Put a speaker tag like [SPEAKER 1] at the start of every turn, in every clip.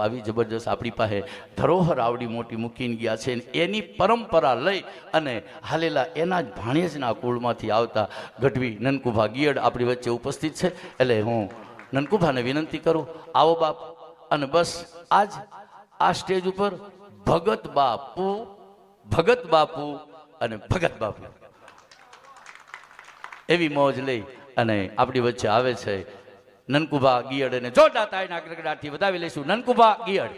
[SPEAKER 1] આવી જબરજસ્ત આપણી પાસે ધરોહર આવડી મોટી મૂકીને ગયા છે. એની પરંપરા લઈ અને હાલેલા એના જ ભાણેજના કુળમાંથી આવતા ગઢવી નનકુભા ગિયડ આપણી વચ્ચે ઉપસ્થિત છે. એટલે હું નનકુભાને વિનંતી કરું, આવો બાપ. અને બસ આજ આ સ્ટેજ ઉપર ભગત બાપુ અને ભગત બાપુ એવી મોજ લઈ અને આપણી વચ્ચે આવે છે નનકુભા ગિયડ. અને જોરદાર તાળીના ગડગડાટથી વધાવી લઈશું નનકુભા ગિયડ.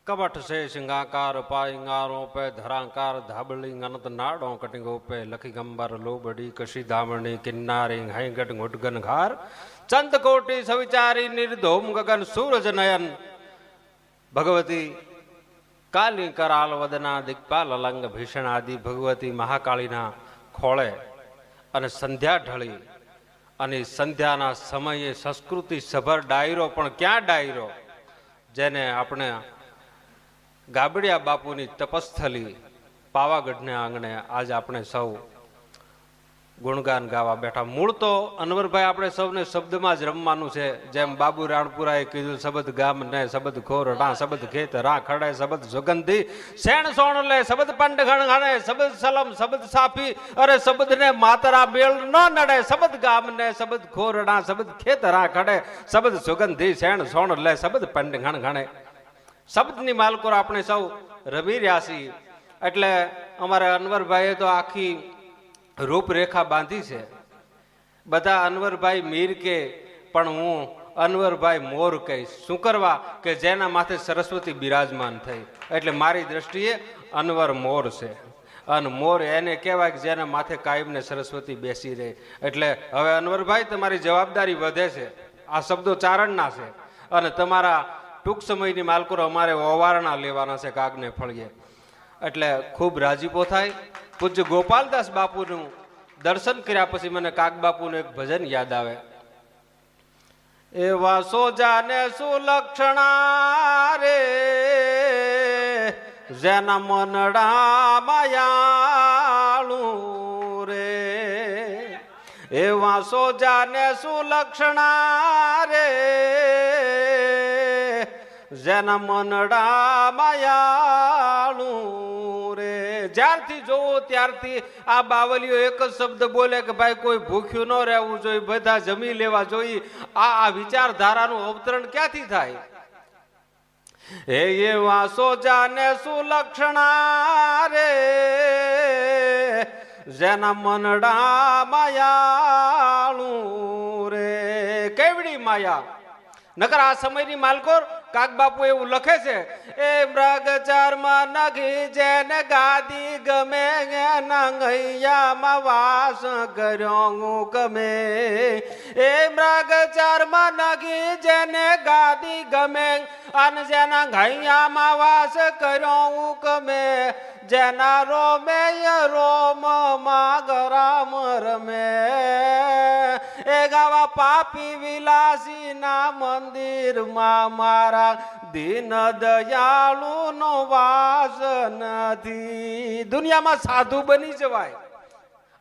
[SPEAKER 2] कपट से सिंगाकार पाइंगारों पे धराकार धाबली अनंत नाड़ों कटिंगों पे लखी गंबर लोबड़ी कशी धामणी किन्नारी घाईगट घुटगन घार चंद कोटि सविचारी निर्धोम गगन सूरज नयन भगवती काली कराल वदना दिक्पाल अलंग भीषण आदि भगवती महाकालीना खोळे અને સંધ્યા ઢળી અને સંધ્યાના સમયે સંસ્કૃતિ સભર ડાયરો, પણ ક્યાં ડાયરો, જેને આપણે ગાબડિયા બાપુની તપસ્થલી પાવાગઢને આંગણે આજ આપણે સૌ ગુણગાન ગાવા બેઠા. મૂળ તો અનવરભાઈ આપણે સૌને શબ્દમાં જ રમવાનું છે. જેમ બાબુ રાણપુરાએ કીધું, શબ્દ ગામ ને શબ્દ ખોર રા શબ્દ ખેત રા ખડે શબ્દ સુગંધી શેણ સોણ લે શબ્દ પંડ ઘણ ઘણે શબ્દ સલમ શબ્દ સાફી અરે શબ્દ ને માતરા મેળ ન નડે શબ્દ ગામ ને શબ્દ ખોર રા શબ્દ ખેત રા ખડે શબ્દ સુગંધી શેણ સોણ લે શબ્દ પંડ ઘણ ઘણે. શબ્દની માલકોર આપણે સૌ રમી રહ્યા છીએ. એટલે અમારે અનવરભાઈએ તો આખી રૂપરેખા બાંધી છે. બધા અનવરભાઈ મીર કે, પણ હું અનવરભાઈ મોર કહીશ. શું કરવા કે જેના માથે સરસ્વતી બિરાજમાન થઈ, એટલે મારી દ્રષ્ટિએ અનવર મોર છે. અને મોર એને કહેવાય કે જેના માથે કાયમને સરસ્વતી બેસી રહે. એટલે હવે અનવરભાઈ તમારી જવાબદારી વધે છે. આ શબ્દો ચારણના છે અને તમારા ટૂંક સમયની માલકોર અમારે ઓવારણા લેવાના છે કાગને ફળીએ. એટલે ખૂબ રાજીપો થાય. પૂજ્ય ગોપાલદાસ બાપુનું દર્શન કર્યા પછી મને કાગ બાપુનું એક ભજન યાદ આવે. એવા સોજાને સુલક્ષણા રે જેના મનડા માયાળું રે, એવા સોજાને સુલક્ષણા રે જેના મનડા માયાળું રે. જ્યારથી જોવો ત્યારથી આ બાવલીઓ એક જ શબ્દ બોલે કે ભાઈ કોઈ ભૂખ્યું ન રહેવું જોઈએ, બધા જમી લેવા જોઈએ. આ વિચારધારાનું અવતરણ ક્યાંથી થાય? હે એવા સોજાને સુલક્ષણા રે જેના મનડા માયાળું રે. કેવડી માયા! નકર આ સમયની માલકોર કાગ બાપુ એવું લખે છે, એ મૃગ ચર્મ નગી જેને ગાદી ગમે નંગૈયામાં વાસ કર્યો ગમે. એ મૃગ ચર્મ નગી જેને ગાદી ગમે અને જેના ઘૈયામાં વાસ કર્યો ગમે. જેના રોમે રોમ માગરામ રમે. એ ગાવા પાપી વિલાસી ના મંદિરમાં મારા દીન દયાળુ નો વાસ નથી. દુનિયામાં સાધુ બની જવાય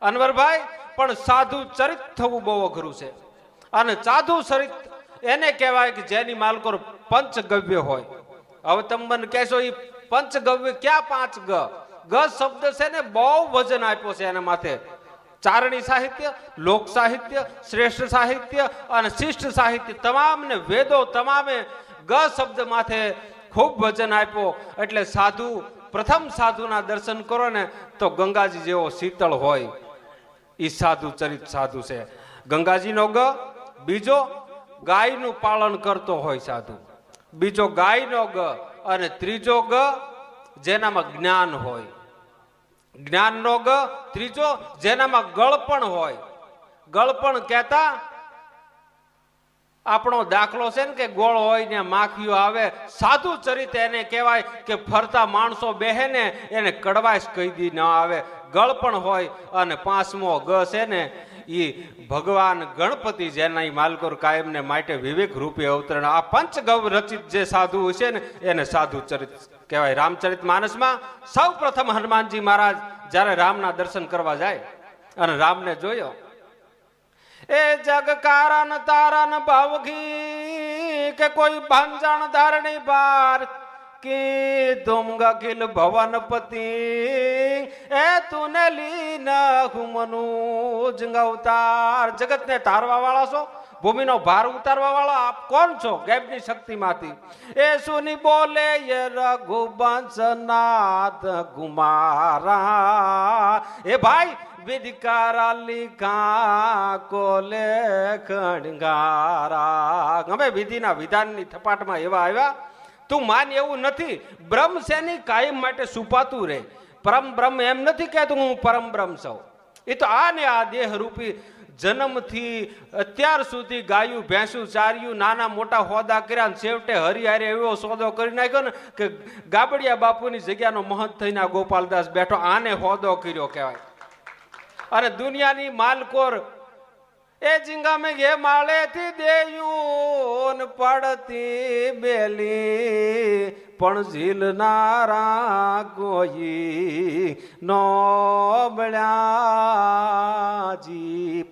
[SPEAKER 2] અનવરભાઈ, પણ સાધુ ચરિત થવું બહુ અઘરું છે. અને સાધુ ચરિત એને કહેવાય કે જેની માલકોર પંચગવ્ય હોય. હવે તમે મને કહેશો એ પંચગવ્ય ક્યાં? 5 ગ. ગ શબ્દ છે ને બહુ વજન આપ્યો છે એના માથે. ચારણી સાહિત્ય, લોક સાહિત્ય, શ્રેષ્ઠ સાહિત્ય અને શિષ્ટ સાહિત્ય, તમામને વેદો તમામે ગ શબ્દ માથે ખૂબ વજન આપ્યો. એટલે સાધુ, પ્રથમ સાધુના દર્શન કરો ને તો ગંગાજી જેવો શીતળ હોય, એ સાધુ ચરિત સાધુ છે. ગંગાજીનો ગ. બીજો ગાયનું પાલન કરતો હોય સાધુ. બીજો ગાયનો ગ. અને ત્રીજો ગ જેનામાં જ્ઞાન હોય. જ્ઞાનનો ગ. ત્રીજો જેનામાં ગળપણ હોય. ગળપણ કહેતા આપણો દાખલો છે ને કે ગોળ હોય ને માખીઓ આવે. સાધુ ચરિત્ર એને કહેવાય કે ફરતા માણસો બેહે ને એને કડવાશ કહી દી ન આવે. ગળપણ હોય. અને પાંચમો ગ છે ને એ ભગવાન ગણપતિ જેના માલકોર કાયમને માટે વિવેક રૂપે અવતરણ. આ પંચગવ રચિત જે સાધુ છે ને એને સાધુ ચરિત્ર કહેવાય. રામચરિત માનસમાં સૌ પ્રથમ હનુમાનજી મહારાજ જ્યારે રામના દર્શન કરવા જાય અને રામને જોયો, એ જગ કારણ તારન ભાવગી કે કોઈ ભાંજાણ ધારણી બાર કે તુમ ગખિલ ભવનપતિ એ તુને લીન હુમનુ જંગવતાર. જગતને તારવા વાળા છો, ભૂમિનો ભાર ઉતારવા વાળા આપ કોણ છો? ગેબની શક્તિમાંથી એ સુની બોલે એ રઘુવંશનાથ કુમારા. એ ભાઈ વિધિકારા લીખા કોલે ખણગારા. અમે વિધિના વિધાનની થપાટમાં એવા આવ્યા. તું માન એવું નથી. બ્રહ્મ શેની કાયમ માટે સુપાતું રહે. પરમ બ્રહ્મ એમ નથી કહેતું હું પરમ બ્રહ્મ છું. એ તો આ ને આ દેહ રૂપી જન્મથી અત્યાર સુધી ગાયું ભેંસું ચાર્યું, નાના મોટા હોદા કર્યા, છેવટે હરિહારે એવો સોદો કરી નાખ્યો ને કે ગાબડિયા બાપુની જગ્યાનો મહંત થઈને ગોપાલદાસ બેઠો. આને હોદો કર્યો કહેવાય. અને દુનિયાની માલકોર એ ઝીંગા મેં ઘે માળેથી દેયું પડતી બેલી પણ ઝીલનારા કોઈ નો મળ્યાજી.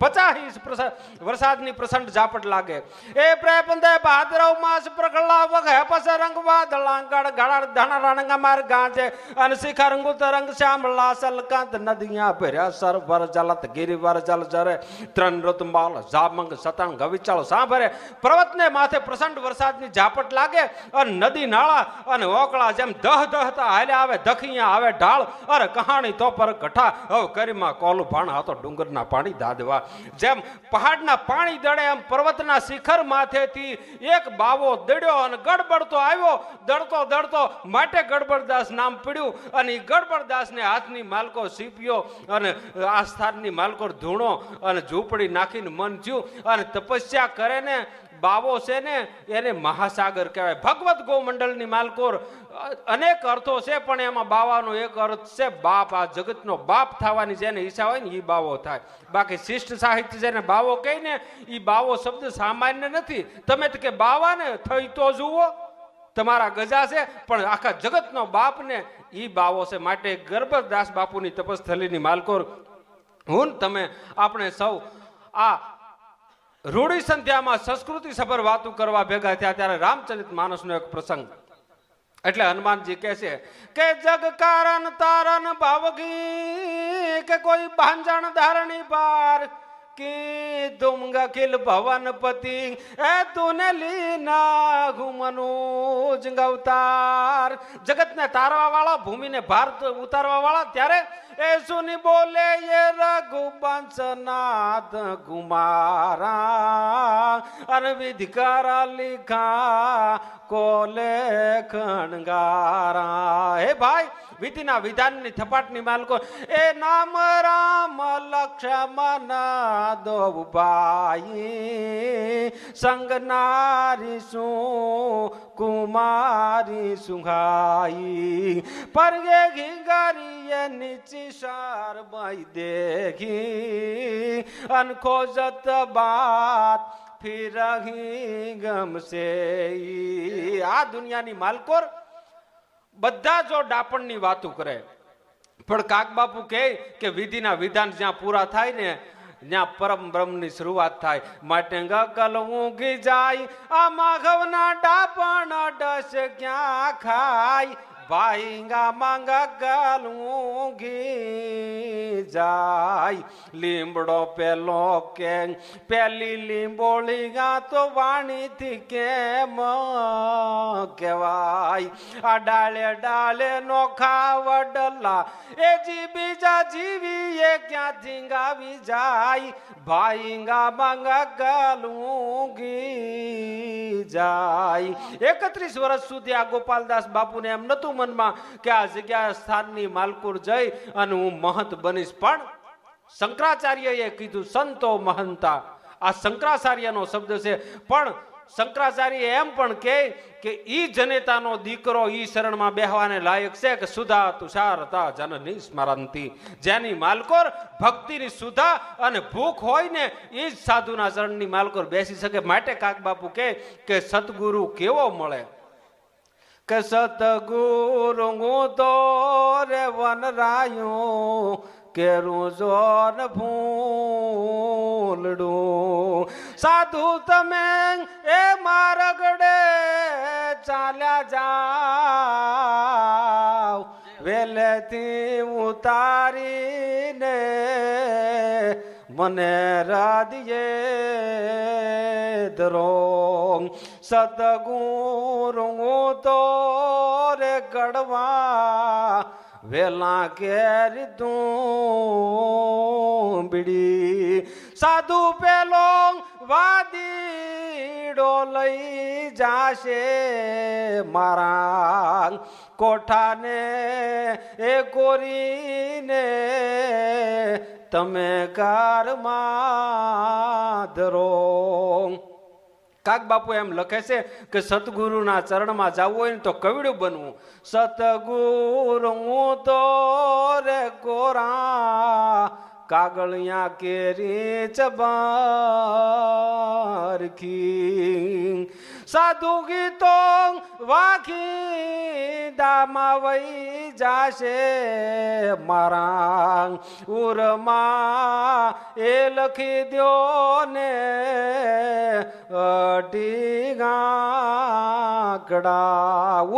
[SPEAKER 2] 50 વરસાદની પ્રસંડ ઝાપટ લાગે. એ પ્રેપંદે ભાદરવ માસ પ્રગલા વખે પસ રંગ વાદળાંગડ ગાળ ધણા રણંગ માર ગાંજે અને શિખર અંગુત રંગ શ્યામલા સલકાંત નદિયા ભર્યા સરભર જલત ગિરિવર જલ જરે ત્રણ ઋતુમાલ જામંગ સતંગ ગવિચાળ સાંભરે. પર્વતને માથે પ્રસંડ વરસાદની ઝાપટ લાગે અને નદી નાળા અને ઓકળા જેમ દહ દહતા હાલ્યા આવે. દખિયા આવે ઢાળ અરે કહાણી તો પર કઠા હવે કરીમાં કોલું ભાણ હાથો ડુંગરના પાણી દાદવા. જેમ પહાડના પાણી દડે એમ પર્વતના શિખર માથેથી એક બાવો દડ્યો અને ગડબડતો આવ્યો. દડતો દડતો માટે ગડબડદાસ નામ પડ્યું. અને એ ગડબડદાસને હાથની માલકો સીપ્યો અને આ સ્થાનની માલકો ધૂણો અને ઝૂંપડી નાખીને મન થયું. અને તપસ્યા કરે ને બાવો છે ને એને મહાસાગર કહેવાય. ભગવત ગોમંડળની માલકોર અનેક અર્થો છે પણ એમાં બાવાનો એક અર્થ છે બાપ. આ જગતનો બાપ થવાની જેને ઈચ્છા હોય ને એ બાવો થાય. બાકી શિષ્ટ સાહિત્ય જેને બાવો કહે ને એ બાવો શબ્દ સામાન્ય નથી. તમે તો કે બાવાને થઈ તો જુઓ, તમારા ગજા છે પણ આખા જગતનો બાપ ને એ બાવો છે. માટે ગર્ભદાસ બાપુની તપસ્થલીની માલકોર હું તમે આપણે સૌ આ રૂડી સંધ્યામાં સંસ્કૃતિ સભર વાતો કરવા ભેગા થયા ત્યારે રામચરિત માનસનો એક પ્રસંગ. એટલે હનુમાનજી કહે છે કે જગ કારણ તારન ભાવગી કે કોઈ ભાંજણ ધારણી પાર કે તુમ ગખિલ ભવનપતિ એ તુને લીના ઘુમનુ જંગવતાર. જગતને તારવા વાળા, ભૂમિને ભાર ઉતારવા વાળા. ત્યારે એ સુની બોલે એ રઘુવંશનાથ કુમારા અને વિધિકારા લીખા કોલે ખણગારા. હે ભાઈ વિધિના વિધાનની થપાટની માલકો એ નામ રામ લક્ષ્મણ દો ભાઈ સંગ નારી શું કુમારી સુહાઈ પરગે ઘીંગરીએ નીચી સાર બાઈ દેખી અનખોજત બાત ફિરહી ગમશે. આ દુનિયાની માલકોર બધા જો ડાપણની વાતો કરે પણ કાકબાપુ કહે કે વિધિના વિધાન જ્યાં પૂરા થાય ને ત્યાં પરમ બ્રહ્મની શરૂઆત થાય. માટે ગગલ ઊંઘી જાય આ માઘવના ડાપણ ડસ ક્યાં ખાય. ભાઈ ગામાં ગગલ ઊંઘી જાય. લીમડો પેલો કે પેલી લીંબોળી ગા તો વાણીથી કેમ કહેવાય. આ ડાળે ડાળે નોખા વડલા એ જી બીજા જીવી એ ક્યાંથી ગાવી જાય ભાઈંગા માંગા ગાલુંગી જાય 31 વર્ષ સુધી આ ગોપાલદાસ બાપુને એમ નતું મનમાં કે આ જગ્યા સ્થાનની માલકુર જઈ અને હું મહંત બનીશ, પણ શંકરાચાર્યએ કીધું સંતો મહંતા. આ શંકરાચાર્યનો શબ્દ છે, પણ શંકરાચાર્ય એમ પણ કહે કે ઈ જનેતાનો દીકરો ઈ શરણમાં બેહવાને લાયક છે કે સુધા તુષારતા જનની સ્મરંતી. જેની માલકોર ભક્તિની સુધા અને ભૂખ હોય ને એ જ સાધુના શરણની માલકોર બેસી શકે. માટે કાક બાપુ કહે કે સતગુરુ કેવો મળે કે સતગુરુ તો રે વનરાયું કેરું જોન ભૂલડું. સાધુ તમે એ મારગડે ચાલ્યા જાવ વેલેથી ઉતારીને મને રાધિયે ધરો. સતગુરુ તો રે ગડવા વેલા કેરી તું બીડી. સાધુ પેલો વાદીડો લઈ જાશે મારા કોઠાને એ કોરીને તમે કારમાં ધરો. કાક બાપુ એમ લખે છે કે સતગુરુના ચરણમાં જવું હોય ને તો કવિડું બનવું. સતગુરુ તો રે કોરા કાગળિયા કેરી ચબારખી. સાધુ ગીતો વાખી દામાં વહી જાશે મારા ઉરમાં એ લખી દ્યો ને અઢી આંકડા.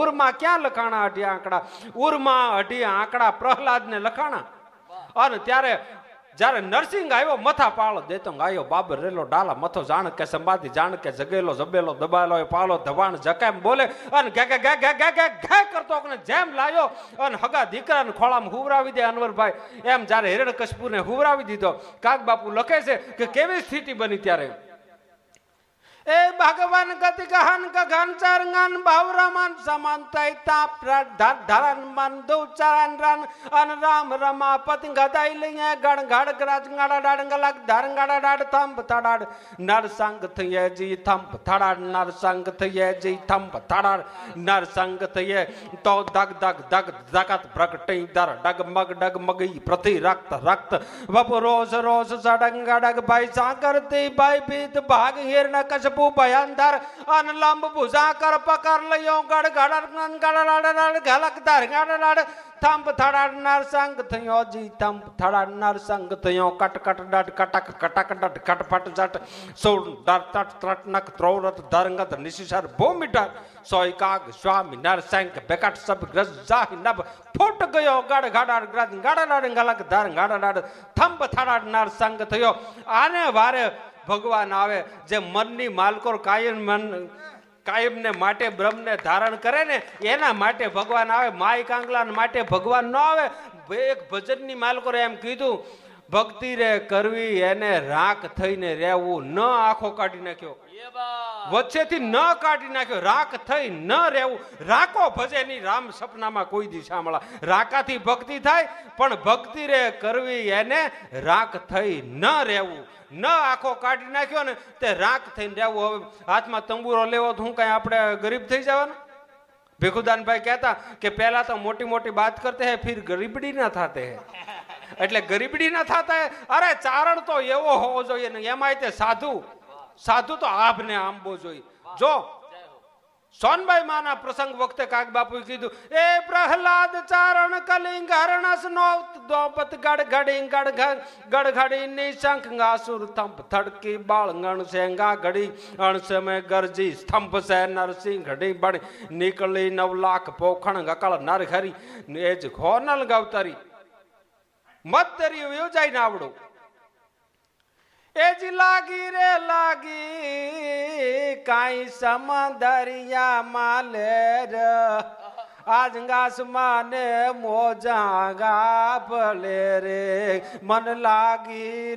[SPEAKER 2] ઉરમાં ક્યાં લખાણા અઢી આંકડા? ઉરમાં અઢી આંકડા પ્રહલાદને લખાણા. અને ત્યારે જ્યારે નરસિંહ આવ્યો મથા પાળો દેતો આવ્યો બાબર રેલો ડાલા મથો જાણ કે સંબાધી જાણ કે જગેલો જબેલો દબાયેલો પાલો ધવાણ જકામ બોલે અને ઘે ઘે ઘે ઘે ઘે ઘે ઘે કરતો જેમ લાયો અને હગા દીકરાને ખોળામાં હુવરાવી દે અનવરભાઈ. એમ જ્યારે હિરણ્યકશિપુને હુવરાવી દીધો. કાક બાપુ લખે છે કે કેવી સ્થિતિ બની ત્યારે. એ ભગવાન ગતિ ગહન ગગન ચારંગન ભાવરામન સમાનતાઈ તાપ ધારન મન દુચારન રન અન રામ રમા પતિ ગદાઈ લઈએ ગણ ગડ ગરાજ ગાડા ડાડ ગલક ધારંગ ગાડા ડાડ થંભ થડાડ નર સંગ થઈએ જી થંભ થડાડ નર સંગ થઈએ જી થંભ થડાડ નર સંગ થઈએ તો દગ દગ દગ દગત પ્રગટી દર ડગ મગઈ પ્રતિ રક્ત રક્ત વપ રોજ રોજ સડંગ ગડગ ભાઈ સાકરતી ભાઈ ભીત ભાગ હિરણ કશ ભયંદર અન લંબ ભુજા કર પકર લયો ગડ ગડ ગલક ધાર ગડ થંભ થડાડ નર સંગ થયો જી થંભ થડાડ નર સંગ થયો કટ કટ ડટ કટક કટક ડટ કટફટ જટ સોડ દર તટ ત્રટ નક ત્રોરત ધરંગત નિશિસર ભૂમિઢર સોય કાગ સ્વામી નર સંગ બેકટ સબ ગ્રજ જાહી નબ ફૂટ ગયો ગડ ગડાડ ગ્રજ ગડાડ ગલક ધાર ગડાડ થંભ થડાડ નર સંગ થયો. આને વારે ભગવાન આવે જે મનની માલકોર કાયમને માટે બ્રહ્મને ધારણ કરે ને એના માટે ભગવાન આવે. માય કાંગલા માટે ભગવાન ન આવે. એક ભજનની માલકોરે એમ કીધું ભક્તિ રે કરવી એને રાખ થઈને રહેવું ન આખો કાઢી નાખ્યો વચ્ચેથી ન કાઢી નાખ્યો રાખ થઈ ન રહેવું. રાકો ભજે ની રામ સપનામાં કોઈ દી સાંભળા. રાકાથી ભક્તિ થાય પણ ભક્તિ રે કરવી એને રાખ થઈ ન રહેવું. ન આખો કાઢી નાખ્યો ને તે રાખ થઈને રહેવું. હવે હાથમાં તંબુરો લેવો તો હું કઈ આપણે ગરીબ થઈ જવાનું? ભીખુદાનભાઈ કહેતા કે પહેલા તો મોટી મોટી બાત કરતે હે ફિર ગરીબડી ના થાતે હે. એટલે ગરીબડી ના થતા હે. અરે ચારણ તો એવો હોવો જોઈએ ને એમાંય તે સાધુ તો આભને આંબો જોઈએ. જો સોનબાઈ માના પ્રસંગ વખતે કાક બાપુએ કીધું એ પ્રહલાદ ચારણ કલિંગ હરણસ નો દોપત ગડ ઘડી ગડ ઘડી ની શંખ ગાસુર થંપ થડકી બાળ ગણ સેંગા ઘડી અણસ મે ગરજી સ્તંભ સે નરસિંહ ઘડી બણી નીકળી 9 લાખ પોખણ ગકળ નર ખરી એ જ ખોનલ ગવતરી મતરી યોજાઈ ના આવડું એ જી લાગી રે લાગી કાઈ સમંદરિયા માલેર આજ ગાસમાં ને મોજા ગાફલે રે મન લાગી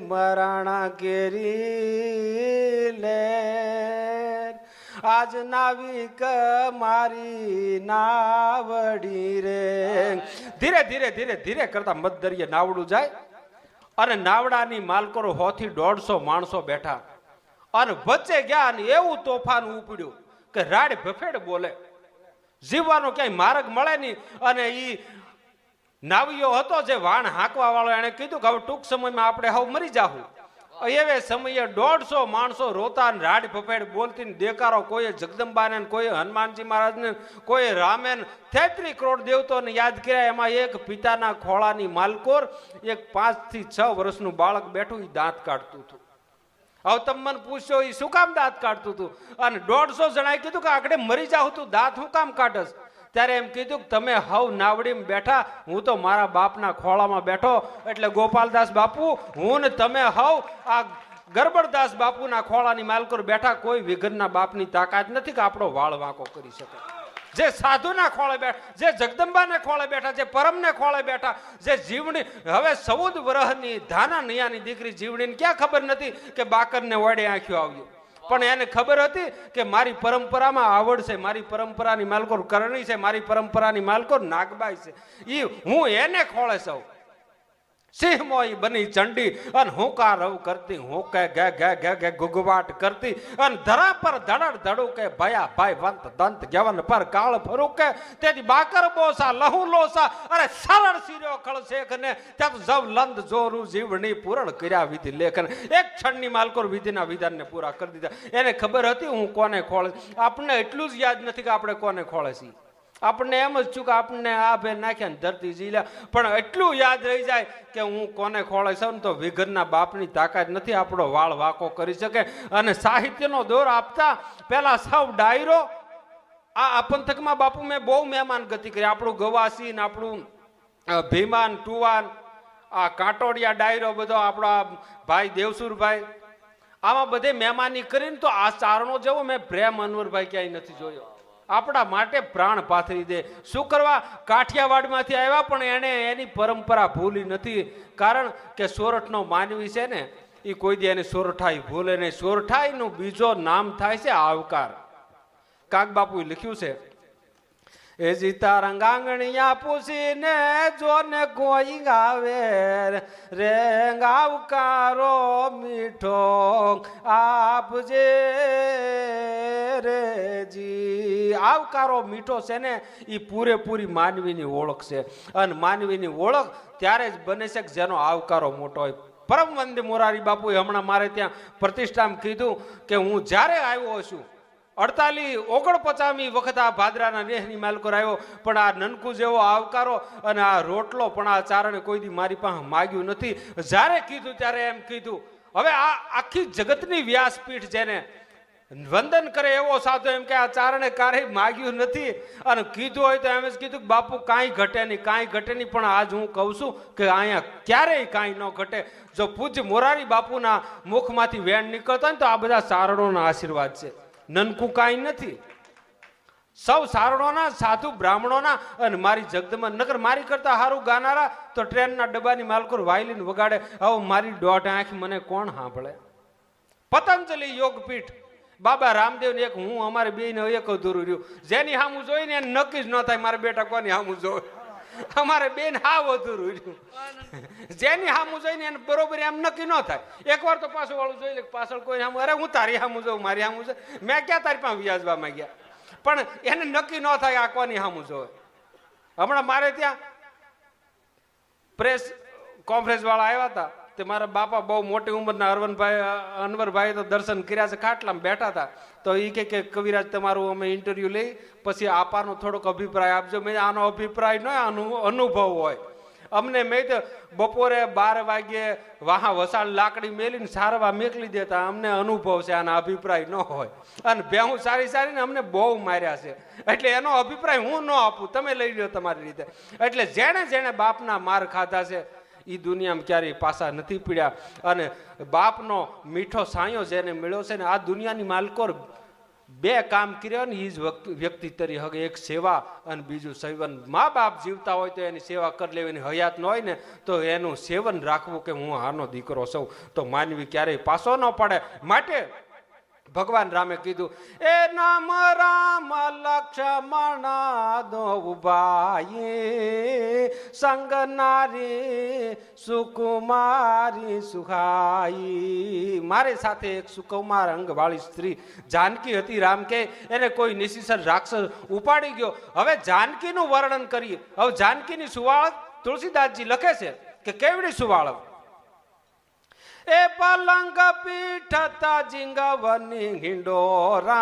[SPEAKER 2] મરાણા કેરી લે આજ નાવિક મારી નાવડી રે ધીરે ધીરે ધીરે ધીરે કરતા મધદરિયે નાવડું જાય અને નાવડાની માલકોરો 100 થી 150 માણસો બેઠા અને વચ્ચે ગયા અને એવું તોફાન ઉપડ્યું કે રાડ ભફેડ બોલે જીવવાનો ક્યાંય માર્ગ મળે નહીં અને ઈ નાવિયો હતો જે વાણ હાંકવા વાળો એને કીધું કે હવે ટૂંક સમયમાં આપણે હવે મરી જાહું એવે સમયે 150 માણસો રોતા રાડ ભફેડ બોલતી દેકારો કોઈ જગદંબાને કોઈ હનુમાનજી મહારાજને કોઈ રામે 33 કરોડ દેવતોને યાદ કર્યા એમાં એક પિતાના ખોળાની માલકોર એક 5 થી 6 વર્ષનું બાળક બેઠું એ દાંત કાઢતું હતું હવે તમે મને પૂછ્યો એ શું કામ દાંત કાઢતું હતું અને 150 જણાએ કીધું કે આગળ મરી જાવ તું દાંત શું કામ કાઢસ ત્યારે એમ કીધું કે તમે હવ નાવડીમાં બેઠા હું તો મારા બાપના ખોળામાં બેઠો એટલે ગોપાલદાસ બાપુ હું ને તમે હવ આ ગરબડદાસ બાપુના ખોળાની માલકોર બેઠા કોઈ વિઘનના બાપની તાકાત નથી કે આપણો વાળ વાંકો કરી શકે જે સાધુના ખોળે બેઠા જે જગદંબાને ખોળે બેઠા જે પરમને ખોળે બેઠા જે જીવણી હવે 14 વર્ષની ધાના નૈયાની દીકરી જીવણીને ક્યાં ખબર નથી કે બાકરને વડે આંખ્યો આવ્યો પણ એને ખબર હતી કે મારી પરંપરામાં આવડ છે મારી પરંપરાની માલકોર કરણી છે મારી પરંપરાની માલકોર નાગબાઈ છે ઈ હું એને ખોળે સૌ સિંહ મોઈ બની ચંડી અને હુંકાર રવ કરતી હું કે ગે ગે ગે ગે ગુગવાટ કરતી અને ધરા પર ધડડ ધડું કે ભયા ભાઈ વંત દંત ગવન પર કાળ ફરું કે તેથી બાકર બોસા લહુ લોસા અરે સરળ સિર્યો ખળશેખ ને ત્યાં જવ લંદ જોરું જીવણી પૂરણ કર્યા વિધિ લેખન એક ક્ષણની માલકોર વિધિના વિધાનને પૂરા કરી દીધા એને ખબર હતી હું કોને ખોળે આપણને એટલું જ યાદ નથી કે આપણે કોને ખોળે છીએ આપણને એમ જ છું કે આપણને આ ભે નાખ્યા ને ધરતી જીલ્યા પણ એટલું યાદ રહી જાય કે હું કોને ખોળે છું ને તો વિઘનના બાપની તાકાત નથી આપણો વાળ વાંકો કરી શકે અને સાહિત્યનો દોર આપતા પહેલા સૌ ડાયરો આ પંથકમાં બાપુ મેં બહુ મહેમાન ગતિ કરી આપણું ગવાસી ને આપણું ભીમાન ટુવાન આ કાંટોડિયા ડાયરો બધો આપણા ભાઈ દેવસુરભાઈ આમાં બધે મહેમાની કરીને તો આ ચારણો જેવો મેં પ્રેમ અનવરભાઈ ક્યાંય નથી જોયો આપણા માટે પ્રાણ પાથરી દે શું કરવા કાઠિયાવાડમાંથી આવ્યા પણ એને એની પરંપરા ભૂલી નથી કારણ કે સોરઠનો માનવી છે ને એ કોઈ દી એની સોરઠાઈ ભૂલે નહીં સોરઠાઈનું બીજો નામ થાય છે આવકાર કાક બાપુએ લખ્યું છે એ જીતા રંગાંગણિયા પૂછીને જોને કોઈ ગાવે રે આવકારો મીઠો આપજે રે જી આવકારો મીઠો છે ને એ પૂરેપૂરી માનવીની ઓળખ છે અને માનવીની ઓળખ ત્યારે જ બને છે કે જેનો આવકારો મોટો હોય પરમ વંદે મોરારી બાપુએ હમણાં મારે ત્યાં પ્રતિષ્ઠામાં કીધું કે હું જ્યારે આવ્યો છું 49 વખત આ ભાદરાના નેહની માલકોર આવ્યો પણ આ નનકુ જેવો આવકારો અને આ રોટલો પણ આ ચારણે કોઈ દી મારી પાસે માગ્યું નથી જ્યારે કીધું ત્યારે એમ કીધું હવે આ આખી જગતની વ્યાસપીઠ જેને વંદન કરે એવો સાધુ એમ કે આ ચારણે ક્યારેય માગ્યું નથી અને કીધું હોય તો એમ જ કીધું કે બાપુ કાંઈ ઘટે નહીં પણ આજ હું કહું છું કે અહીંયા ક્યારેય કાંઈ ન ઘટે જો પૂજ્ય મોરારી બાપુના મુખમાંથી વેણ નીકળતા હોય ને તો આ બધા ચારણોના આશીર્વાદ છે નનકુ કાંઈ નથી સૌ સારણોના સાધુ બ્રાહ્મણોના અને મારી જગદમાં નગર મારી કરતા સારું ગાનારા તો ટ્રેનના ડબ્બાની માલકોર વાયલીન વગાડે હવે મારી દોઢ આંખ મને કોણ સાંભળે પતંજલિ યોગપીઠ બાબા રામદેવ ને એક હું અમારે બે ને એક અધૂરું રહ્યું જેની સામું જોઈને એને નક્કી જ ન થાય મારા બેટા કોની સામું જોવે અમારે બેન હાવ અધૂરું રહ્યું જેની સામું જોઈને એને બરોબર એમ નક્કી ન થાય એકવાર તો પાછું વાળું જોઈ લે પાછળ કોઈ સામું અરે હું તારી સામું જોઉં મારી સામું છે મેં ક્યાં તારી પાસે વ્યાજવા માંગ્યા પણ એને નક્કી ન થાય આ કોની સામું જોવે હમણાં મારે ત્યાં પ્રેસ કોન્ફરન્સ વાળા આવ્યા હતા તે મારા બાપા બહુ મોટી ઉંમરના અનવરભાઈ તો દર્શન કર્યા છે ખાટલામાં બેઠા હતા તો એ કે કવિરાજ તમારું અમે ઇન્ટરવ્યુ લઈ પછી આપાનો થોડોક અભિપ્રાય આપજો મેં આનો અભિપ્રાય ન અનુભવ હોય અમને મેં તો બપોરે 12 વાગ્યે વાહા વસાળ લાકડી મેલીને સારવા મેકલી દેતા અમને અનુભવ છે આના અભિપ્રાય ન હોય અને ભેહું સારીને અમને બહુ માર્યા છે એટલે એનો અભિપ્રાય હું ન આપું તમે લઈ લો તમારી રીતે એટલે જેણે બાપના માર ખાધા છે એ દુનિયામાં ક્યારેય પાછા નથી પીડ્યા અને બાપનો મીઠો સાયો જેને મળ્યો છે ને આ દુનિયાની માલકોર બે કામ કર્યા ને એ જ વ્યક્તિ તરી હગે, એક સેવા અને બીજું સેવન. મા બાપ જીવતા હોય તો એની સેવા કરી લેવી, એની હયાત ન હોય ને તો એનું સેવન રાખવું કે હું આનો દીકરો સૌ, તો માનવી ક્યારેય પાછો ન પડે. માટે ભગવાન રામે કીધું એ નામ રામ લક્ષ્મણ દો ઉભાઈ, સંગ નારી સુકુમારી સુખાઈ. મારી સાથે એક સુકુમાર અંગ વાળી સ્ત્રી જાનકી હતી. રામ કે એને કોઈ નિશિસર રાક્ષસ ઉપાડી ગયો. હવે જાનકીનું વર્ણન કરીએ. હવે જાનકીની સુવાળક તુલસીદાસજી લખે છે કે કેવડી સુવાળક. એ પલંગ પીઠતા જીંગવની હિંડોરા,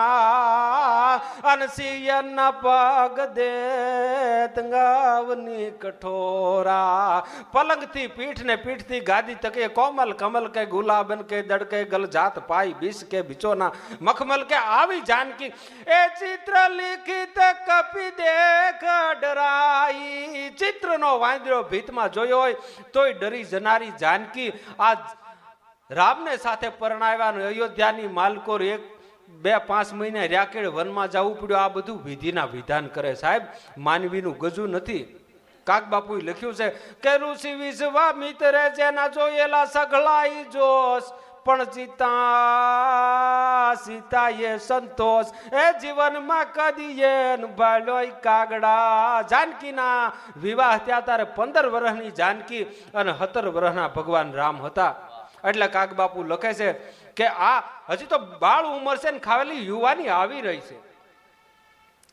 [SPEAKER 2] અનસિયન પગ દેત ગવની કઠોરા. પલંગથી પીઠ ને પીઠથી ગાદી તકે કોમલ કમલ કે ગુલાબન કે દડકે ગલ જાત પાઈ બીસ કે બિચોના મખમલ કે આવી જાનકી. એ ચિત્ર લિખિત કપી દેખ ડરાઈ. ચિત્રનો વાંદરો ભીતમાં જોયો હોય તોય ડરી જનારી જાનકી આ રામને સાથે પરણાવ્યા. અયોધ્યાની માલકોર 2-5 મહિના રાકેડ વનમાં જવું પડ્યું. આ બધું વિધિના વિધાન કરે સાહેબ, માનવીનું ગજું નથી. કાક બાપુએ લખ્યું છે કે ઋષિ વિશ્વામિત્રે જેના જોયેલા સઘળાઈ જોશ, પણ સીતાએ સંતોષ એ જીવનમાં કદીએ ભાલ્યોય કાગડા. જાનકીના વિવાહ ત્યાં તારે 15 વર્ષની જાનકી અને 17 વર્ષના ભગવાન રામ હતા. એટલે કાક બાપુ લખે છે કે આ હજી તો બાળ ઉંમર છે ને ખાવેલી યુવાની આવી રહી છે.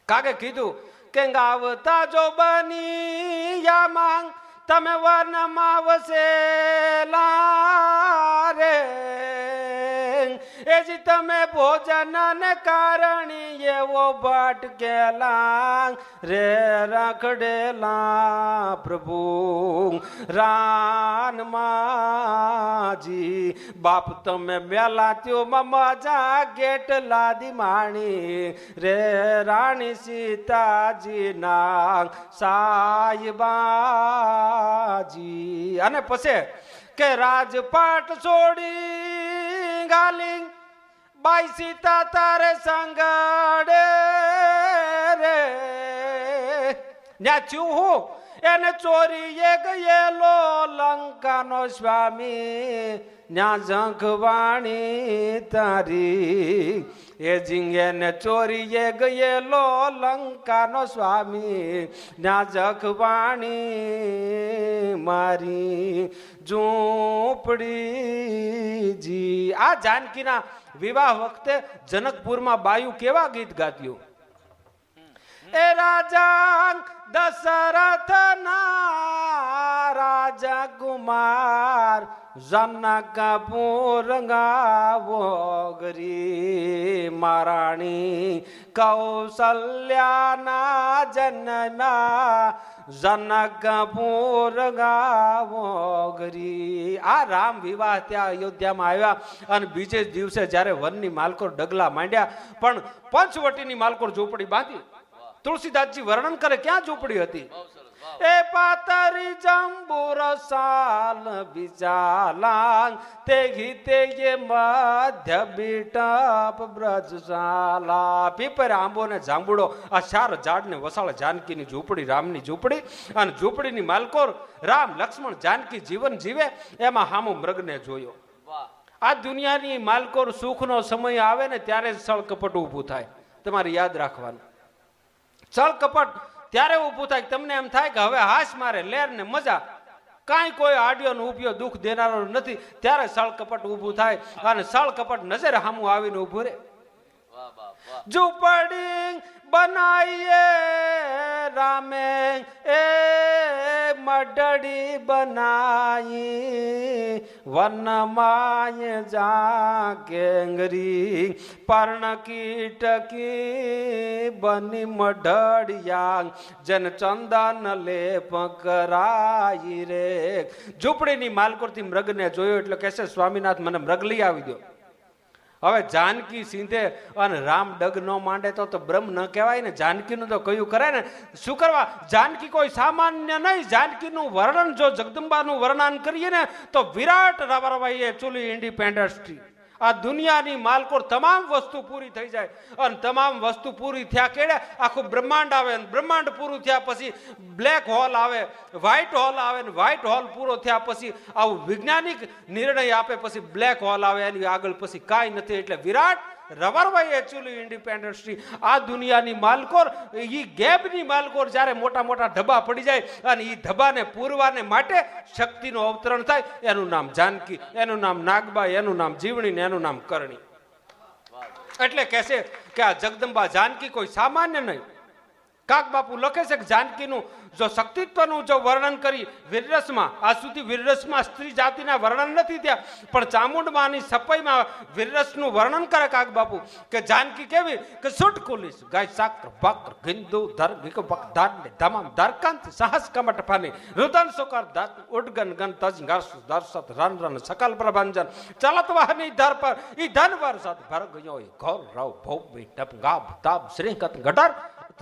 [SPEAKER 2] કાકે કીધું કે ગાવતા જો બની યા માંગ તમે વનમાં વસેલા રે, એજી તમે ભોજન ને કારણી એવો ભટકેલા રે રખડેલા પ્રભુ રાનમાજી. બાપ તમે મેલા ત્યો મજા ગેટ લાદી માણી રે રાણી સીતાજી ના સાહેબાજી. અને પછી કે રાજપાટ છોડી ગાલી બાઈ સીતા તારે સંગડે રે. ન્યા છું હું એને ચોરીએ ગયેલો લંકાનો સ્વામી, ન્યા ઝંખવાણી તારી. એ ઝીંગે ને ચોરીએ ગયેલો લંકાનો સ્વામી, ન્યા ઝંખવાણી મારી ઝૂંપડીજી. આ જાનકીના વિવાહ વખતે જનકપુરમાં બાયુ કેવા ગીત ગાત્યું. એ રાજા દશરથ ના રાજા કુમાર જનકપુર ગાવો ગરી, મહારાણી કૌશલ્યાના જન્મ્યા જનકપુર ગાવો ગરી. આ રામ વિવાહ ત્યાં અયોધ્યામાં આવ્યા અને બીજે જ દિવસે જ્યારે વનની માલકોર ડગલા માંડ્યા, પણ પંચવટીની માલકોર ઝૂંપડી બાંધી. તુલસીદાસજી વર્ણન કરે ક્યાં ઝૂંપડી હતી. એ પાતરી જંબુર સાલ બિચાલાંગ તે ગીતે મધ્ય બીટપ બ્રજશાલા. પીપર આંબો ને જાંબુડો આ 4 ઝાડને વસાળ જાનકીની ઝૂંપડી, રામની ઝૂંપડી. અને ઝૂંપડીની માલકોર રામ લક્ષ્મણ જાનકી જીવન જીવે એમાં હામો મૃગને જોયો. આ દુનિયાની માલકોર સુખનો સમય આવે ને ત્યારે સળ કપટ ઊભું થાય. તમારે યાદ રાખવાનું, સળ કપટ ત્યારે ઊભું થાય. તમને એમ થાય કે હવે હાશ મારે લેર ને મજા, કાંઈ કોઈ આડિયો નો ઉપયોગ દુઃખ દેનારો નથી. ત્યારે સળ કપટ ઊભું થાય અને સળ કપટ નજર સામું આવીને ઊભું રે. ઝૂંપડી બનાઈએ રામે એ મડડી બનાઈ, વનમાય જા કેંગરી પર્ણ કીટકી બની મઢડિયા જન ચંદન લેપ કરાઈ રે. ઝૂંપડીની માલકોરથી મૃગને જોયો એટલે કહેશે સ્વામીનાથ મને મૃગ લઈ આવી દો. હવે જાનકી સીધે અને રામ ડગ ન માંડે તો બ્રહ્મ ન કહેવાય ને. જાનકીનું તો કયું કરે ને. શું કરવા? જાનકી કોઈ સામાન્ય નહીં. જાનકીનું વર્ણન જો જગદંબાનું વર્ણન કરીએ ને તો વિરાટ રાવરભાઈએ ચૂલી ઇન્ડિપેન્ડન્સ આ દુનિયાની માલકોર તમામ વસ્તુ પૂરી થઈ જાય અને તમામ વસ્તુ પૂરી થયા કેડે આખું બ્રહ્માંડ આવે અને બ્રહ્માંડ પૂરું થયા પછી બ્લેક હોલ આવે, વ્હાઇટ હોલ આવે ને વ્હાઇટ હોલ પૂરો થયા પછી આવું વૈજ્ઞાનિક નિર્ણય આપે પછી બ્લેક હોલ આવે, એની આગળ પછી કાંઈ નથી. એટલે વિરાટ રવરભાઈ એકચ્યુઅલી ઇન્ડિપેન્ડન્સી આ દુનિયાની માલકોર, એ ગેપની માલકોર જ્યારે મોટા મોટા ધબ્બા પડી જાય અને એ ધબ્બાને પૂરવાને માટે શક્તિનું અવતરણ થાય, એનું નામ જાનકી, એનું નામ નાગબાઈ, એનું નામ જીવણી ને એનું નામ કરણી. એટલે કહેશે કે આ જગદંબા જાનકી કોઈ સામાન્ય નહીં. કાક બાપુ લખે છે કે જાનકીનું જો શક્તિત્વનું જો વર્ણન કરી વીરરસમાં, આજ સુધી વીરરસમાં સ્ત્રી જાતિના વર્ણન નથી થયા, પણ ચામુંડમાની સપઈમાં વીરરસનું વર્ણન કરે કાક બાપુ કે જાનકી કેવી કે સુટ કુલીસ ગાય સાક્ર બાક્ર ગિંદુ ધર વિક બક ધાર ધમામ ધરકાંત સાહસ કમટ ફાની રુદન સુકર દાત ઉડગન ગન તજ ગર્ષ દર્શત રન રન સકલ પ્રભંજન ચલત વાહની ધર પર ઈ ધન વરસાદ ભર ગયો ઘોર રવ ભૌમી ટપ ગાબ તાબ શ્રીકત ગટર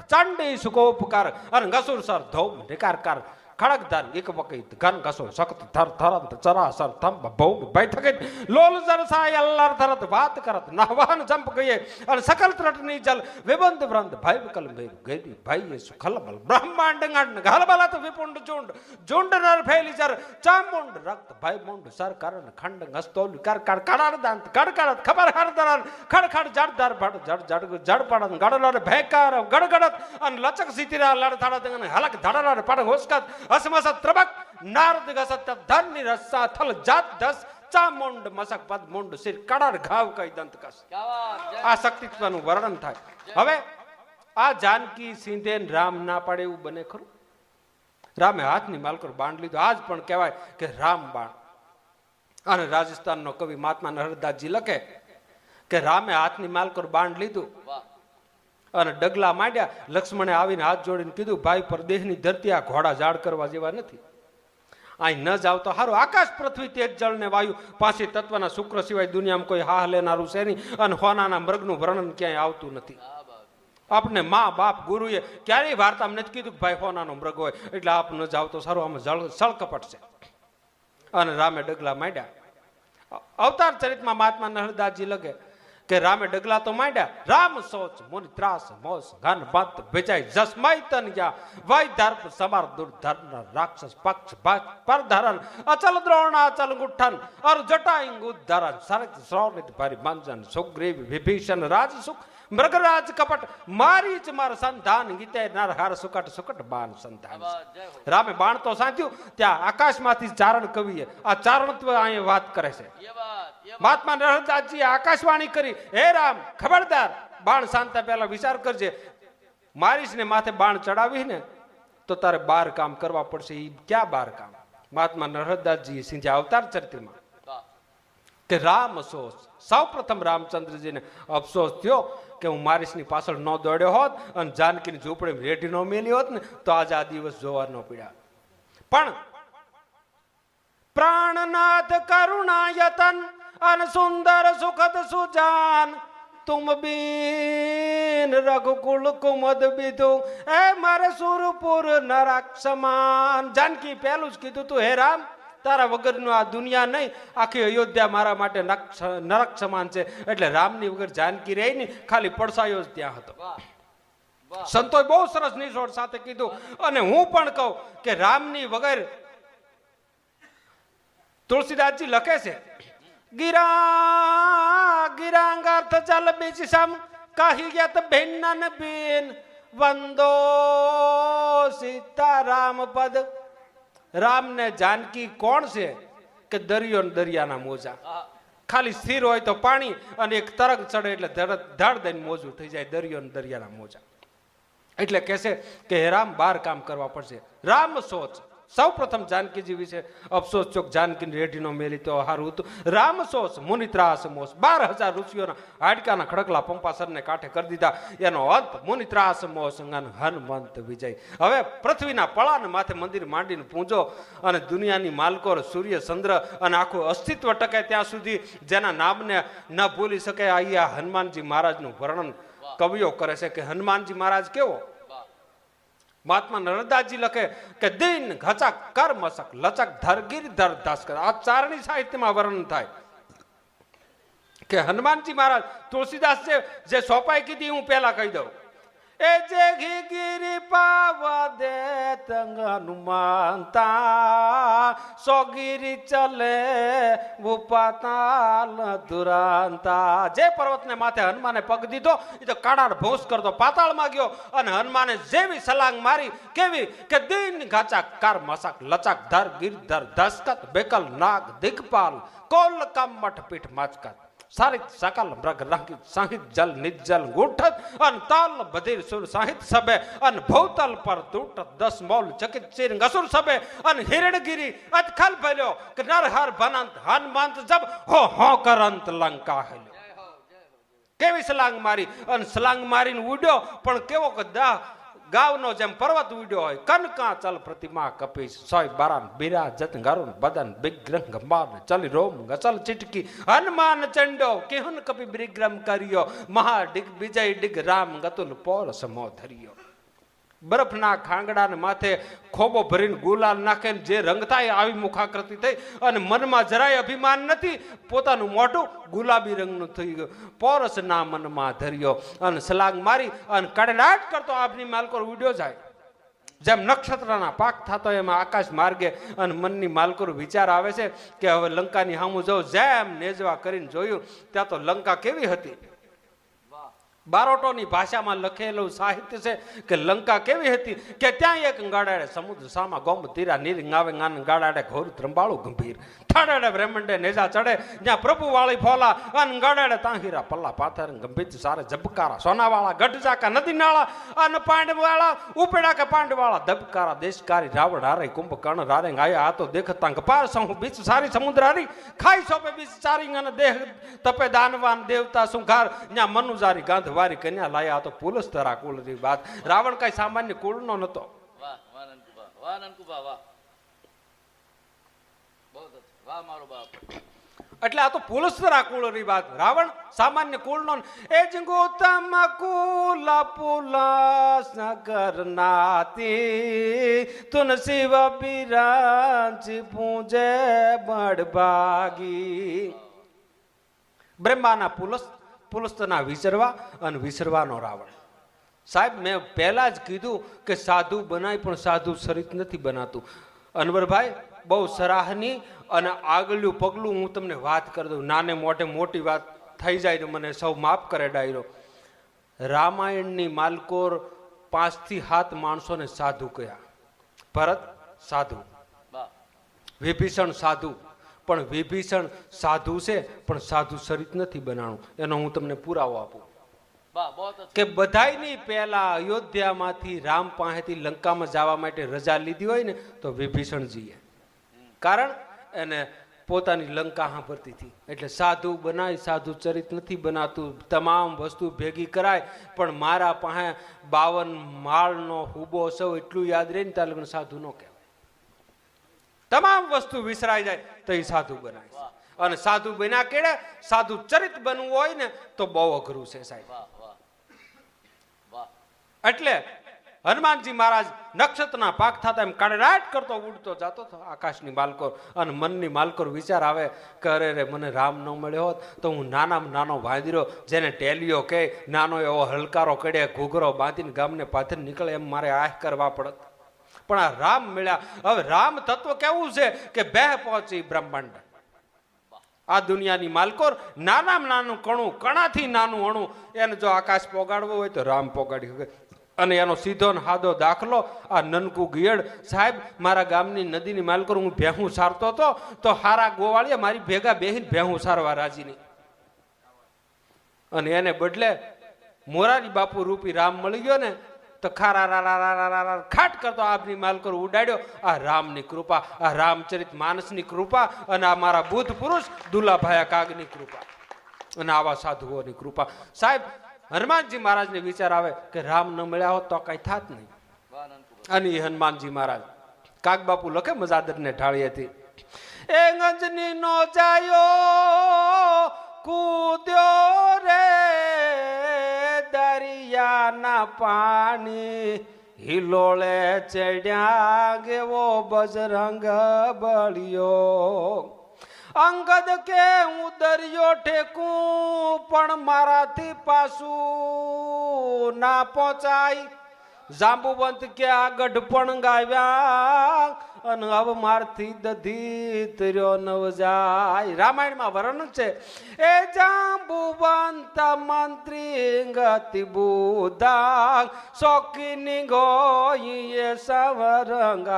[SPEAKER 2] ચાંડી સુકોપકાર અને ગસુર સર ધોમ ઢેકારકાર ખડકધાર એક વખત ઘન ઘસો સખત ધર ધરંત ચરાસર થંભ ભૌમ ભય થકિત લોલ જરસાય અલ્લાર ધરત વાત કરત નહવાન જંપ ગયે અને સકલ ત્રટની જલ વિબંધ વ્રંદ ભય વિકલ ભય ગેદી ભય સુખલબલ બ્રહ્માંડ ગણ ઘલબલત વિપુંડ ઝુંડ ઝુંડ નર ફેલી જર ચામુંડ રક્ત ભય મુંડ સર કરણ ખંડ ગસ્તોલ કર કર કડાર દાંત કડકડત ખબર હર દરન ખડખડ જડદાર ભડ જડ જડ જડ પડન ગડલર ભયકાર ગડગડત અને લચક સિતિરા લડ થાડા દંગન હલક ધડલર પડ હોસ્કત હસમસત ત્રબક નારદ ગસત ધરની રસ્સા થલ જાત દસ ચામુંડ મસક પદ મુંડ સિર કડાર ઘાવ કઈ દંત કસ. આ શક્તિત્વનું વર્ણન થાય. હવે આ જાનકી સિંધે રામ ના પાડે એવું બને ખરું? રામે હાથની માલકોર બાણ લીધો. આજ પણ કહેવાય કે રામ બાણ. અને રાજસ્થાનનો કવિ મહાત્મા નરદાસજી લખે કે રામે હાથની માલકોર બાણ લીધું અને ડગલા માંડ્યા. લક્ષ્મણે આવીને હાથ જોડીને કીધું ભાઈ પરદેશની ધરતી આ ઘોડા ઝાડ કરવા જેવા નથી, અહીં ન જાવ તો સારું. આકાશ પૃથ્વી તેજ જળ ને વાયુ પાંચે તત્વના શુક્ર સિવાય દુનિયામાં કોઈ હાહ લેનારું છે નહીં અને હોનાના મૃગનું વર્ણન ક્યાંય આવતું નથી. આપને મા બાપ ગુરુએ ક્યારેય વાર્તામાં નથી કીધું કે ભાઈ હોનાનો મૃગ હોય એટલે આપ ન જાવ તો સારું, આમાં સળકપટ છે. અને રામે ડગલા માંડ્યા. અવતાર ચરિતમાં મહાત્મા નરદાસજી લખે કે રામે ડગલા તો માંડ્યા. રામ સોચ મુનિ ત્રાસ મોસ ઘન બંત ભેજાય જસમય તન ગયા વય ધર્પ સમાર દુર્ધર રાક્ષસ પક્ષ ભાગ પર ધરન અચલ દ્રોણ અચલ ગુઠ્ઠન અર જટાઈંગ ઉદ્ધરન સરક શ્રૌનિત ભરી મંજન સુગ્રીવ વિભીષણ રાજસુખ મૃગરાજ કપટ મારીચ માર સંધાન ગીતે નરહર સુકટ સુકટ બાણ સંધાન. રામે બાણ તો સાધ્યું. ત્યાં આકાશમાંથી ચારણ કવિએ આ ચારણત્વ અહીંયા વાત કરે છે. મહાત્મા નરદાસજી આકાશવાણી કરી, હે રામ ખબરદાર, બાણ શાંતા પહેલા વિચાર કરજે, મારીશ ને માથે બાણ ચડાવી ને તો તારે 12 કામ કરવા પડશે. એ ક્યાં 12 કામ? મહાત્મા નરદાસજી સિંધ્યા અવતાર ચરિત્રમાં કે રામ અફસોસ. સૌ પ્રથમ રામચંદ્રજીને અફસોસ થયો કે હું મારીશની પાછળ ન દોડ્યો હોત અને જાનકીની ઝૂંપડી રેઢી ન મેલી હોત ને તો આજે આ દિવસ જોવા ન પડ્યા. પણ પ્રાણનાથ કરુણાયતન અને સુંદર સુખદ સુજાન તુમ બીન રઘુકુલ કુમદ બીધું એ મારે સુરપુર નરક સમાન. જાનકી પહેલું જ કીધું તું, હે રામ તારા વગરનું આ દુનિયા નહીં, આખી અયોધ્યા મારા માટે નરક સમાન છે. એટલે રામની વગર જાનકી રહી નહીં, ખાલી પડસાયો જ ત્યાં હતો. સંતોએ બહુ સરસ નિચોડ સાથે કીધું. અને હું પણ કહું કે રામની વગર તુલસીદાસજી લખે છે ગિરાંગાર્થ ચલ બીજ સમ કહિયત ભિન્નન બિન વંદો સીતારામ પદ. રામ ને જાનકી કોણ છે કે દરિયો ને દરિયાના મોજા. ખાલી સ્થિર હોય તો પાણી અને એક તરંગ ચડે એટલે ધડ દઈને મોજું થઈ જાય. દરિયો ને દરિયાના મોજા. એટલે કહેશે કે હે રામ 12 કામ કરવા પડશે. રામ સોચ. સૌ પ્રથમ જાનકીજી વિશે અફસોસ ચોક જાનકીની રેઢીનો મેલી તો હારું હતું. રામ સોચ મુનિ ત્રાસ મોસ. 12,000 ઋષિઓના હાડકાના ખડકલા પંપાસરને કાંઠે કરી દીધા. એનો અંત મુનિ ત્રાસ મોસ હનુમંત વિજય. હવે પૃથ્વીના પળાને માથે મંદિર માંડીને પૂંજો અને દુનિયાની માલકોર સૂર્ય ચંદ્ર અને આખું અસ્તિત્વ ટકે ત્યાં સુધી જેના નામને ન ભૂલી શકે. અહીંયા હનુમાનજી મહારાજનું વર્ણન કવિઓ કરે છે કે હનુમાનજી મહારાજ કેવો. મહાત્મા નરદાસજી લખે કે દિન ઘચક કર મસક લચક ધર ગિર ધર ધસ કર. આ ચારણી સાહિત્યમાં વર્ણન થાય કે હનુમાનજી મહારાજ તુલસીદાસ છે જે સોપાઈ કીધી હું પહેલા કહી દઉં. એ જે ગીરી પાવા દે તંગ હનુમાનતા સોગીરી ચલે ઉપાતાલ દુરાંતા. જે પર્વતને માથે હનુમાને પગ દીધો એ તો કાળાને ભોંસ કરતો પાતાળમાં ગયો અને હનુમાને જેવી સલાંગ મારી કેવી કે દીન ઘાચાક કાર મસાક લચાક ધર ગિરધર ધસકત બેકલ નાગ દિગપાલ કોલ કમઠ પીઠ માચકત સારિત સકલ મૃગ રંગિત સાહિત જલ નિજલ ગુઠત અન તાલ બધીર સુર સાહિત સબે અન ભૌતલ પર તૂટ 10 મોલ ચકિત ચીર ગસુર સબે અન હિરણગીરી અતખલ ભલ્યો કે નરહર ભનંત હનુમંત જબ હો કરંત લંકા હલ્યો. કેવી સલાંગ મારી અને સલાંગ મારીને ઉડ્યો પણ કેવો કે ગાવનો જેમ પર્વત ઉડ્યો હોય. કનકા ચલ પ્રતિમા કપીશ સોય બારાન બીરા જત ગરુણ બદન બિગ્રહ ગંબાર ચલી રોમ ગચલ ચિટકી હનુમાન ચંડો કેહુન કપી બિગ્રમ કર્યો મહા ડિગ વિજય ડિગ રામ ગતુલ પોર સમો ધર્યો. બરફના ખાંગડાને માથે ખોબો ભરીને ગુલાલ નાખીને જે રંગ થાય આવી મુખાકૃતિ થઈ અને મનમાં જરાય અભિમાન નથી. પોતાનું મોઢું ગુલાબી રંગનું થઈ ગયું. પોરસ ના મનમાં ધર્યો અને સલાંગ મારી અને કડલાટ કરતો આપની માલકોર ઉડ્યો જાય. જેમ નક્ષત્રના પાક થતો એમાં આકાશ માર્ગે અને મનની માલકોર વિચાર આવે છે કે હવે લંકાની સામું જવું. જેમ નેજવા કરીને જોયું ત્યાં તો લંકા કેવી હતી. બારોટોની ભાષામાં લખેલું સાહિત્ય છે કે લંકા કેવી હતી કે ત્યાં એક ગાડાડે સમુદ્ર સામા ગોમ તીરા નીર ગાવે ગાન ગાડાડે ઘોર ત્રંબાળું ગંભીર ઠાડાડે બ્રહ્માંડે નેજા ચડે જ્યાં પ્રભુ વાળી ફોલા અન ગાડાડે તાંહીરા પલ્લા પાથર ગંભીર સારે જબકારા સોનાવાળા ગઢજાકા નદી નાળા અન પાંડવાળા ઉપેડા કે પાંડવાળા દબકારા દેશકારી રાવણ હારે કુંભકર્ણ રારે આયા આ તો દેખતા કપાર સહુ બીચ સારી સમુદ્ર હારી ખાઈ સોપે બીચ સારી અને દેહ તપે દાનવાન દેવતા સુંઘાર જ્યાં મનુજારી ગાંધ વારી કન્યા લાયા તો પુલસ્તરા કુળની વાત. રાવણ કઈ સામાન્ય કુળનો નતો.
[SPEAKER 1] વાહ વાહ નનકુબા, વાહ નનકુબા, વાહ બહુ વાહ મારો બાપ.
[SPEAKER 2] એટલે આ તો પુલસ્તરા કુળની વાત. રાવણ સામાન્ય કુળનો. એ જ ગોતમ કુલ પુલસ નગર નાતી તુન શિવ બિરાંચી પૂજે બડભાગી. બ્રહ્માના પુલસ્તના વિસરવા અને વિસરવાનો રાવણ. સાહેબ મેં પહેલા જ કીધું કે સાધુ બનાય પણ સાધુ સરિત નથી બનાતું. અનવરભાઈ બહુ સરાહની અને આગળનું પગલું હું તમને વાત કરી દઉં. નાને મોટે મોટી વાત થઈ જાય તો મને સૌ માફ કરે ડાયરો. રામાયણની માલકોર 5 થી 7 માણસોને સાધુ કયા. ભરત સાધુ, વિભીષણ સાધુ, પણ વિભીષણ સાધુ છે પણ સાધુ સરિત નથી બનાણું. એનો હું તમને પુરાવો આપું કે બધાયની પહેલા અયોધ્યામાંથી રામ પાસેથી લંકામાં જવા માટે રજા લીધી હોય ને તો વિભીષણજીએ. કારણ એને પોતાની લંકા સાંભળતી હતી. એટલે સાધુ બનાય સાધુ ચરિત નથી બનાતું. તમામ વસ્તુ ભેગી કરાય પણ મારા પાસે 52 માળનો હુબો સૌ એટલું યાદ રહે ને ત્યાં સાધુ ન કહેવાય. તમામ વસ્તુ વિસરાઈ જાય તો એ સાધુ બનાય. અને સાધુ બન્યા કેડે સાધુ ચરિત બનવું હોય ને તો બહુ અઘરું છે સાહેબ. એટલે હનુમાનજી મહારાજ નક્ષત્રના પાક થતા એમ કડરાટ કરતો ઉડતો જતો હતો આકાશની માલકોર. અને મનની માલકોર વિચાર આવે કે અરે રે મને રામ ન મળ્યો હોત તો હું નાનામાં નાનો વાંદરો જેને ટેલિયો કે નાનો એવો હલકારો કડે ઘૂઘરો બાંધીને ગામને પાથર નીકળે એમ મારે આહ કરવા પડત. પણ આ રામ મળ્યા. હવે રામ તત્વ કેવું છે કે બે પહોંચી બ્રહ્માંડ. આ દુનિયાની માલકોર નાનામાં નાનું કણું કણાથી નાનું અણું એને જો આકાશ પોગાડવો હોય તો રામ પોગાડી શકે. અને એનો સીધો ને સાદો દાખલો આ નનકુ ગિયડ સાહેબ. મારા ગામની નદીની માલકોર હું ભેહું સારતો હતો તો હારા ગોવાળીએ મારી ભેગા બેહીને ભેહું સારવા રાજી નહીં. અને એને બદલે મોરારી બાપુ રૂપી રામ મળી ગયો ને તો ખારા ખાટ કરતો આપની માલકોર ઉડાડ્યો. આ રામની કૃપા, આ રામચરિત માનસની કૃપા અને આ મારા બુદ્ધ પુરુષ દુલાભાયા કાગની કૃપા અને આવા સાધુઓની કૃપા. સાહેબ હનુમાનજી મહારાજને વિચાર આવે કે રામ ન મળ્યા હોત તો કઈ થાત નહીં. અને હનુમાનજી મહારાજ કાગ બાપુ લખે મજાદરને ઢાળી હતી. એ ગંજની નો જાયો કૂદ્યો રે દરિયાના પાણી હિલોળે ચડ્યા ગેવો બજરંગ બળ્યો. અંગદ કે હું દરિયો ઠેકું પણ મારાથી પાછું ના પહોંચાય. જાંબુવંત કે આ ગઢપણ ગાવ્યા અને હવે મારથી દધી તર્યો નવ જાય. રામાયણમાં વર્ણન છે એ જાંબુવંત મંત્રી ગતિ બુધા શોકીની ગોઈએ સવરંગારુંડા.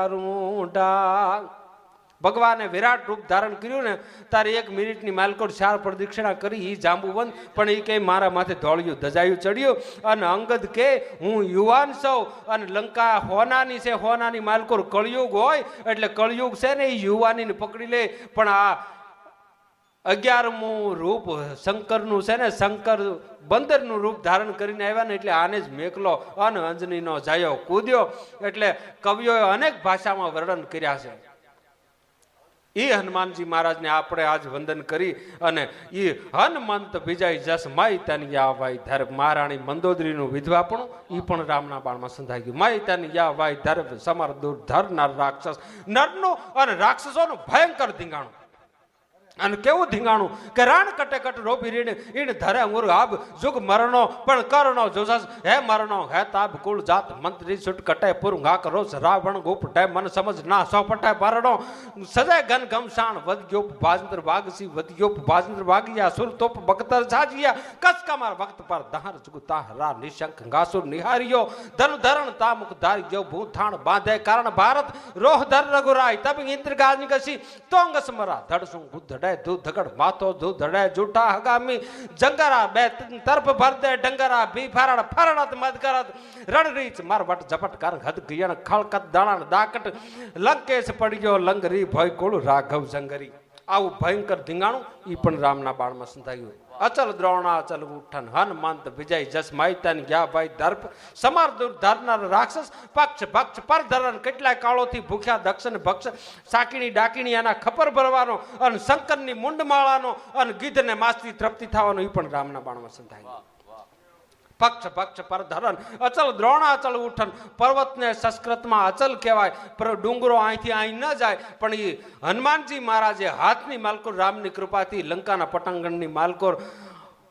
[SPEAKER 2] ભગવાને વિરાટ રૂપ ધારણ કર્યું ને તારે 1 મિનિટની માલકોડ 4 પ્રદક્ષિણા કરી. એ જાંબુવંત પણ એ કે મારા માથે ધોળિયું ધજાયું ચડ્યું. અને અંગદ કે હું યુવાન સૌ અને લંકા હોનાની છે, હોનાની માલકોડ કળિયુગ હોય એટલે કળિયુગ છે ને એ યુવાનીને પકડી લે. પણ આ 11મું રૂપ શંકરનું છે ને, શંકર બંદરનું રૂપ ધારણ કરીને આવ્યા ને એટલે આને જ મેકલો અને અંજનીનો જાયો કૂદ્યો. એટલે કવિઓએ અનેક ભાષામાં વર્ણન કર્યા છે. એ હનુમાનજી મહારાજને આપણે આજ વંદન કરી અને એ હનુમંત વિજય જસ માયતાની યા ભાઈ ધર. મહારાણી મંદોદરીનું વિધવાપણું એ પણ રામના બાણમાં સંધાઈ ગયું. માયતાની યા ભાઈ ધર સમાર દૂર ધરનાર રાક્ષસ. નરનું અને રાક્ષસોનું ભયંકર ધીંગાણું. અને કેવું ધીંગાણું કે રાણ કટે કટ રોપી રીને ઈણ ધરે ઉર આબ જુગ મરણો પણ કરણો જોસસ હે મરણો હે તાબ કુળ જાત મંત્રી છૂટ કટે પુર ઘા કરો રાવણ ગુપ ટે મન સમજ ના સો પટાય પરણો સજે ગન ગમશાણ વદ ગયો ભાજંત્ર ભાગસી વદ ગયો ભાજંત્ર ભાગિયા સુર તોપ બકતર છાજિયા કસ કમાર વક્ત પર દહર જુગ તાહરા નિશંક ઘાસુર નિહારિયો ધન ધરણ તામુક ધારી ગયો ભૂથાણ બાંધે કારણ ભારત રોહ ધર રઘુરાય તબ ઇન્દ્ર ગાજની કસી તોંગ સમરા ધડસું ગુદ્ધ દૂધ ધગડ માથો દૂધ ધડે જૂઠા હગામી જંગરા બે તરફ ભર દે ડંગરા ભી ફારડ ફરડત મદ કરત રણરીચ માર વટ ઝપટ કર હદ ગિયણ ખળકત દાણ દાકટ લંકેશ પડ્યો લંગરી ભય કોળ રાઘવ જંગરી. આવું ભયંકર ધીંગાણું ઈ પણ રામના બાણમાં સંધાયું. અચલ દ્રોણા અચલ ઉઠન હનુમંત વિજય જસ માયતન ગયા ભાઈ દર્પ સમાર દૂર ધરનાર રાક્ષસ પક્ષ ભક્ષ પર ધરણ કેટલાય કાળોથી ભૂખ્યા દક્ષને ભક્ષ સાકીણી ડાકીણી આના ખપર ભરવાનો અને શંકરની મુંડમાળાનો અને ગીધને માસથી તૃપ્તિ થવાનો એ પણ રામના બાણમાં સંધાય. પક્ષ ભક્ષ પર ધરણ અચલ દ્રોણા અચલ ઉઠન. પર્વતને સંસ્કૃતમાં અચલ કહેવાય પર ડુંગરો અહીંથી અહીં ન જાય. પણ એ હનુમાનજી મહારાજે હાથની માલકોર રામની કૃપાથી લંકાના પટાંગણની માલકોર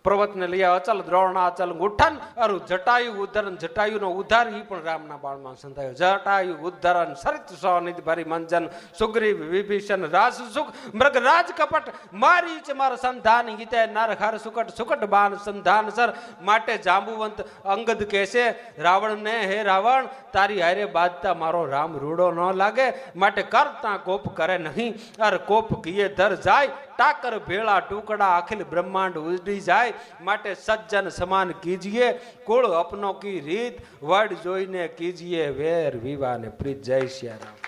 [SPEAKER 2] પર્વતને લઈ અચલ દ્રોણા અચલ ઉઠન અરુ જટાયુ ઉદ્ધરણ જટાયુનો ઉદ્ધાર એ પણ રામના બાળમાં સંધાયો. જટાયુ ઉદ્ધરણ સરિત સોનિધિ ભરી મંજન સુગ્રીવ વિભીષણ રાજ સુખ મૃગ રાજ કપટ મારી ચ માર સંધાન ગીતે નર હર સુકટ સુકટ બાન સંધાન સર. માટે જાંબુવંત અંગદ કહેશે રાવણને હે રાવણ તારી હારે બાજતા મારો રામ રૂડો ન લાગે માટે કરતા કોપ કરે નહીં. અર કોપ કીએ ધર જાય टाकर भेड़ा टुकड़ा अखिल ब्रह्मांड उजड़ी जाए माटे सज्जन समान कीजिए कुल अपनों की रीत वर्ड जोईने कीजिए वेर विवाह ने प्रीत. जय श्री राम.